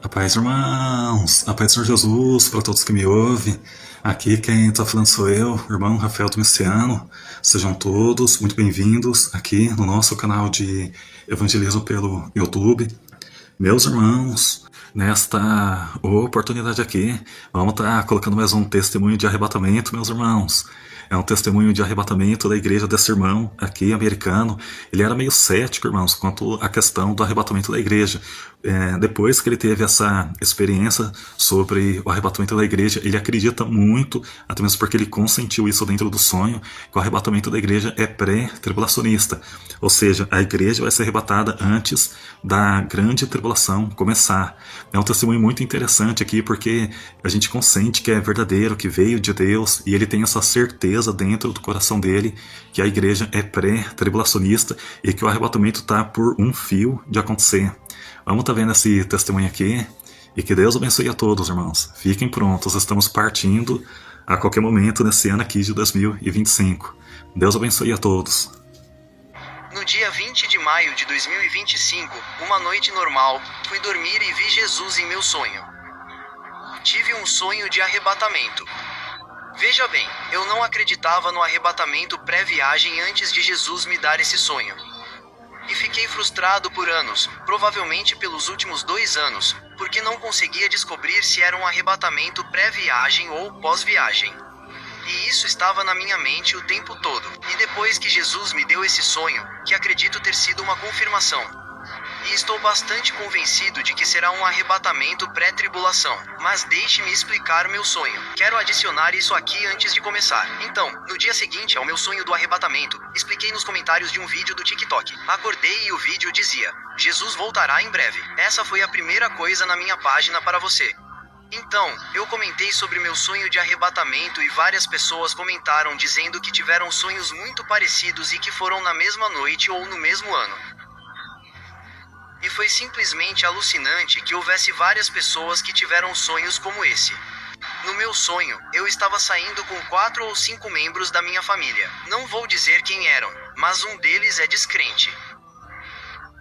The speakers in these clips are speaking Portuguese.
A paz, irmãos! A paz do Senhor Jesus para todos que me ouvem. Aqui quem está falando sou eu, irmão Rafael Domiciano. Sejam todos muito bem-vindos aqui no nosso canal de evangelismo pelo YouTube. Meus irmãos, nesta oportunidade aqui, vamos estar colocando mais um testemunho de arrebatamento, meus irmãos. É um testemunho de arrebatamento da igreja desse irmão aqui, americano. Ele era meio cético, irmãos, quanto à questão do arrebatamento da igreja. Depois que ele teve essa experiência sobre o arrebatamento da igreja, ele acredita muito, até mesmo porque ele consentiu isso dentro do sonho, que o arrebatamento da igreja é pré-tribulacionista. Ou seja, a igreja vai ser arrebatada antes da grande tribulação começar. É um testemunho muito interessante aqui, porque a gente consente que é verdadeiro, que veio de Deus, e ele tem essa certeza dentro do coração dele que a igreja é pré-tribulacionista e que o arrebatamento está por um fio de acontecer. Vamos estar vendo esse testemunho aqui, e que Deus abençoe a todos, irmãos. Fiquem prontos, estamos partindo a qualquer momento nesse ano aqui de 2025. Deus abençoe a todos. No dia 20 de maio de 2025, uma noite normal, fui dormir e vi Jesus em meu sonho. Tive um sonho de arrebatamento. Veja bem, eu não acreditava no arrebatamento pré-viagem antes de Jesus me dar esse sonho. E fiquei frustrado por anos, provavelmente pelos últimos 2 anos, porque não conseguia descobrir se era um arrebatamento pré-viagem ou pós-viagem. E isso estava na minha mente o tempo todo. E depois que Jesus me deu esse sonho, que acredito ter sido uma confirmação. E estou bastante convencido de que será um arrebatamento pré-tribulação. Mas deixe-me explicar meu sonho. Quero adicionar isso aqui antes de começar. Então, no dia seguinte ao meu sonho do arrebatamento, expliquei nos comentários de um vídeo do TikTok. Acordei e o vídeo dizia: Jesus voltará em breve. Essa foi a primeira coisa na minha página para você. Então, eu comentei sobre meu sonho de arrebatamento e várias pessoas comentaram dizendo que tiveram sonhos muito parecidos e que foram na mesma noite ou no mesmo ano. E foi simplesmente alucinante que houvesse várias pessoas que tiveram sonhos como esse. No meu sonho, eu estava saindo com 4 ou 5 membros da minha família. Não vou dizer quem eram, mas um deles é descrente.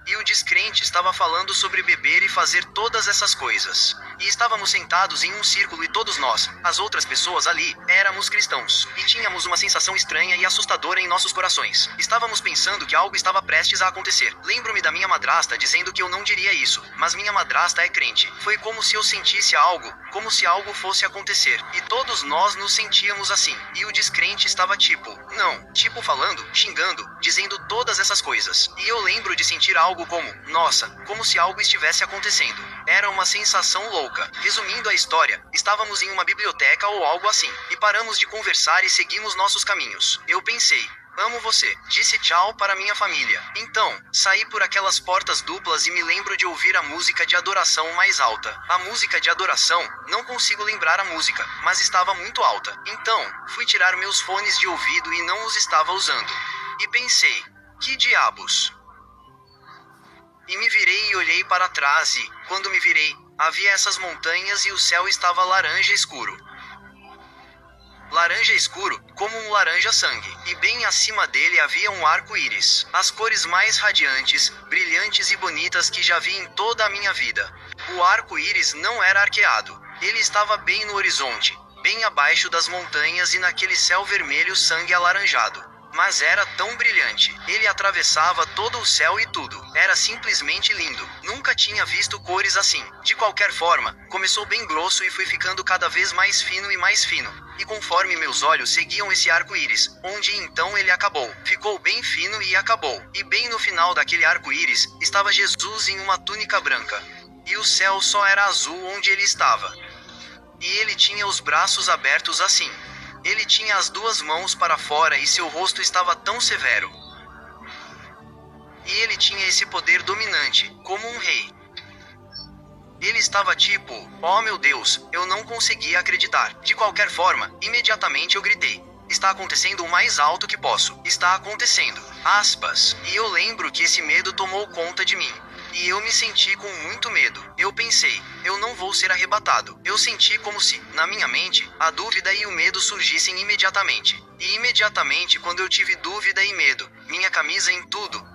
E o descrente estava falando sobre beber e fazer todas essas coisas. E estávamos sentados em um círculo e todos nós, as outras pessoas ali, éramos cristãos. E tínhamos uma sensação estranha e assustadora em nossos corações. Estávamos pensando que algo estava prestes a acontecer. Lembro-me da minha madrasta dizendo que eu não diria isso, mas minha madrasta é crente. Foi como se eu sentisse algo, como se algo fosse acontecer. E todos nós nos sentíamos assim. E o descrente estava tipo falando, xingando, dizendo todas essas coisas. E eu lembro de sentir algo como, nossa, como se algo estivesse acontecendo. Era uma sensação louca. Resumindo a história, estávamos em uma biblioteca ou algo assim, e paramos de conversar e seguimos nossos caminhos. Eu pensei: amo você. Disse tchau para minha família. Então, saí por aquelas portas duplas e me lembro de ouvir a música de adoração mais alta. A música de adoração, não consigo lembrar a música, mas estava muito alta. Então, fui tirar meus fones de ouvido e não os estava usando. E pensei: que diabos? E me virei e olhei para trás e, quando me virei, havia essas montanhas e o céu estava laranja escuro. Laranja escuro, como um laranja-sangue. E bem acima dele havia um arco-íris. As cores mais radiantes, brilhantes e bonitas que já vi em toda a minha vida. O arco-íris não era arqueado. Ele estava bem no horizonte, bem abaixo das montanhas e naquele céu vermelho sangue alaranjado. Mas era tão brilhante. Ele atravessava todo o céu e tudo. Era simplesmente lindo. Nunca tinha visto cores assim. De qualquer forma, começou bem grosso e foi ficando cada vez mais fino e mais fino. E conforme meus olhos seguiam esse arco-íris, onde então ele acabou. Ficou bem fino e acabou. E bem no final daquele arco-íris, estava Jesus em uma túnica branca. E o céu só era azul onde ele estava. E ele tinha os braços abertos assim. Ele tinha as 2 mãos para fora e seu rosto estava tão severo. E ele tinha esse poder dominante, como um rei. Ele estava tipo, oh meu Deus, eu não conseguia acreditar. De qualquer forma, imediatamente eu gritei: está acontecendo o mais alto que posso. Está acontecendo. Aspas. E eu lembro que esse medo tomou conta de mim. e eu me senti com muito medo. Eu pensei, eu não vou ser arrebatado. Eu senti como se, na minha mente, a dúvida e o medo surgissem imediatamente. E imediatamente, quando eu tive dúvida e medo, minha camisa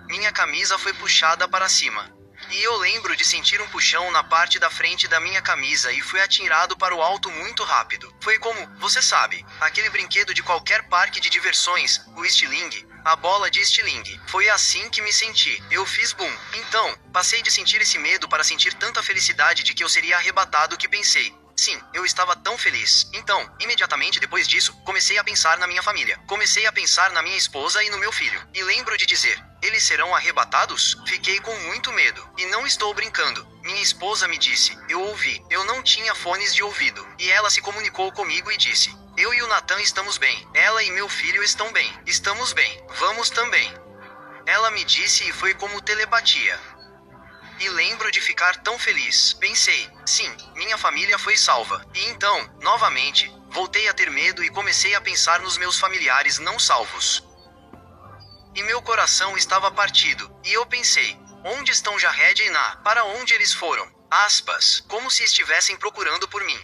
minha camisa foi puxada para cima. E eu lembro de sentir um puxão na parte da frente da minha camisa e fui atirado para o alto muito rápido. Foi como, você sabe, aquele brinquedo de qualquer parque de diversões, o estilingue, a bola de estilingue. Foi assim que me senti. Eu fiz boom. Então, passei de sentir esse medo para sentir tanta felicidade de que eu seria arrebatado que pensei. Sim, eu estava tão feliz. Então, imediatamente depois disso, comecei a pensar na minha família. Comecei a pensar na minha esposa e no meu filho. E lembro de dizer, eles serão arrebatados? Fiquei com muito medo. E não estou brincando. Minha esposa me disse, eu ouvi. Eu não tinha fones de ouvido. E ela se comunicou comigo e disse, eu e o Nathan estamos bem. Ela e meu filho estão bem. Estamos bem. Vamos também. Ela me disse e foi como telepatia. E lembro de ficar tão feliz. Pensei, sim, minha família foi salva. E então, novamente, voltei a ter medo e comecei a pensar nos meus familiares não salvos. E meu coração estava partido. E eu pensei, onde estão Jared e Na? Para onde eles foram? Aspas, como se estivessem procurando por mim.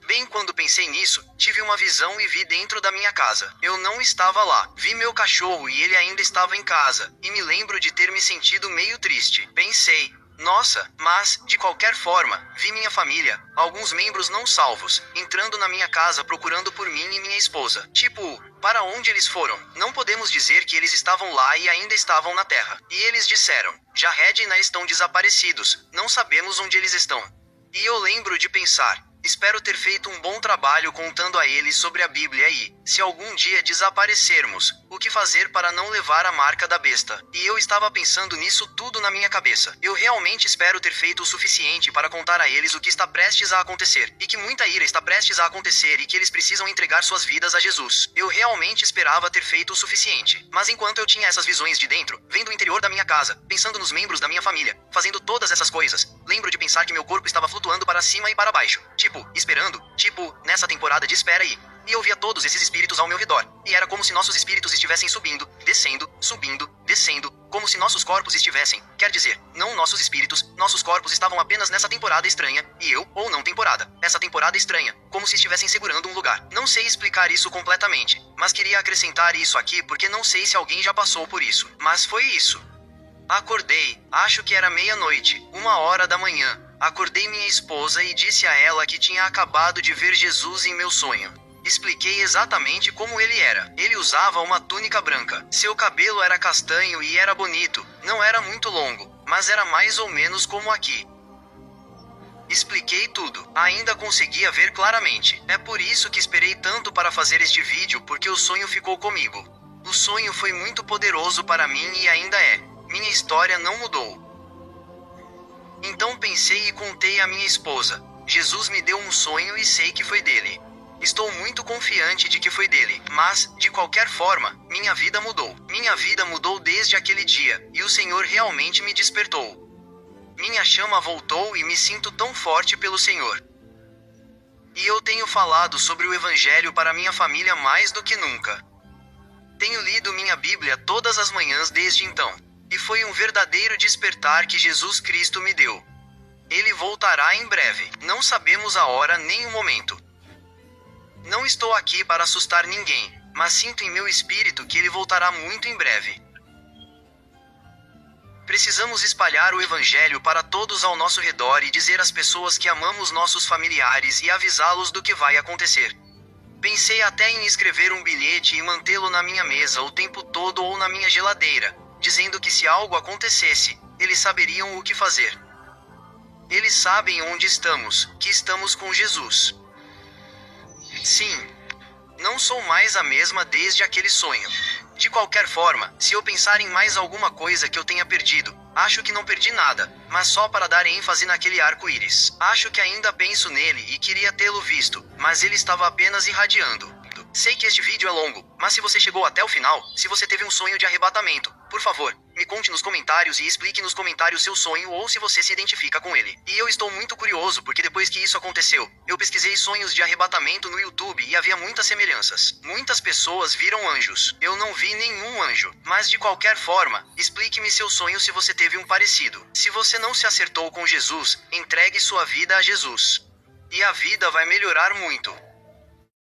Bem, quando pensei nisso, tive uma visão e vi dentro da minha casa. Eu não estava lá. Vi meu cachorro e ele ainda estava em casa. E me lembro de ter me sentido meio triste. Pensei, nossa, mas, de qualquer forma, vi minha família, alguns membros não salvos, entrando na minha casa procurando por mim e minha esposa. Tipo, para onde eles foram? Não podemos dizer que eles estavam lá e ainda estavam na terra. E eles disseram, Jared e Na estão desaparecidos, não sabemos onde eles estão. E eu lembro de pensar, espero ter feito um bom trabalho contando a eles sobre a Bíblia e, se algum dia desaparecermos, o que fazer para não levar a marca da besta? E eu estava pensando nisso tudo na minha cabeça. Eu realmente espero ter feito o suficiente para contar a eles o que está prestes a acontecer, e que muita ira está prestes a acontecer e que eles precisam entregar suas vidas a Jesus. Eu realmente esperava ter feito o suficiente. Mas enquanto eu tinha essas visões de dentro, vendo o interior da minha casa, pensando nos membros da minha família, fazendo todas essas coisas, lembro de pensar que meu corpo estava flutuando para cima e para baixo. Esperando, nessa temporada de espera aí. E eu via todos esses espíritos ao meu redor. E era como se nossos espíritos estivessem subindo, descendo, como se nossos corpos estivessem, quer dizer, não nossos espíritos, nossos corpos estavam apenas nessa temporada estranha, e eu, ou não temporada, essa temporada estranha, como se estivessem segurando um lugar. Não sei explicar isso completamente, mas queria acrescentar isso aqui porque não sei se alguém já passou por isso. Mas foi isso. Acordei, acho que era meia-noite, 1h da manhã. Acordei minha esposa e disse a ela que tinha acabado de ver Jesus em meu sonho. Expliquei exatamente como ele era. Ele usava uma túnica branca. Seu cabelo era castanho e era bonito. Não era muito longo, mas era mais ou menos como aqui. Expliquei tudo. Ainda conseguia ver claramente. É por isso que esperei tanto para fazer este vídeo, porque o sonho ficou comigo. O sonho foi muito poderoso para mim e ainda é. Minha história não mudou. Então pensei e contei à minha esposa. Jesus me deu um sonho e sei que foi dele. Estou muito confiante de que foi dele, mas, de qualquer forma, minha vida mudou. Minha vida mudou desde aquele dia, e o Senhor realmente me despertou. Minha chama voltou e me sinto tão forte pelo Senhor. E eu tenho falado sobre o Evangelho para minha família mais do que nunca. Tenho lido minha Bíblia todas as manhãs desde então. E foi um verdadeiro despertar que Jesus Cristo me deu. Ele voltará em breve. Não sabemos a hora nem o momento. Não estou aqui para assustar ninguém, mas sinto em meu espírito que ele voltará muito em breve. Precisamos espalhar o Evangelho para todos ao nosso redor e dizer às pessoas que amamos nossos familiares e avisá-los do que vai acontecer. Pensei até em escrever um bilhete e mantê-lo na minha mesa o tempo todo ou na minha geladeira, dizendo que se algo acontecesse, eles saberiam o que fazer. Eles sabem onde estamos, que estamos com Jesus. Sim, não sou mais a mesma desde aquele sonho. De qualquer forma, se eu pensar em mais alguma coisa que eu tenha perdido, acho que não perdi nada, mas só para dar ênfase naquele arco-íris. Acho que ainda penso nele e queria tê-lo visto, mas ele estava apenas irradiando. Sei que este vídeo é longo, mas se você chegou até o final, se você teve um sonho de arrebatamento, por favor, Me conte nos comentários e explique nos comentários seu sonho ou se você se identifica com ele. E eu estou muito curioso porque depois que isso aconteceu, eu pesquisei sonhos de arrebatamento no YouTube e havia muitas semelhanças. Muitas pessoas viram anjos. Eu não vi nenhum anjo. Mas de qualquer forma, explique-me seu sonho se você teve um parecido. Se você não se acertou com Jesus, entregue sua vida a Jesus. E a vida vai melhorar muito.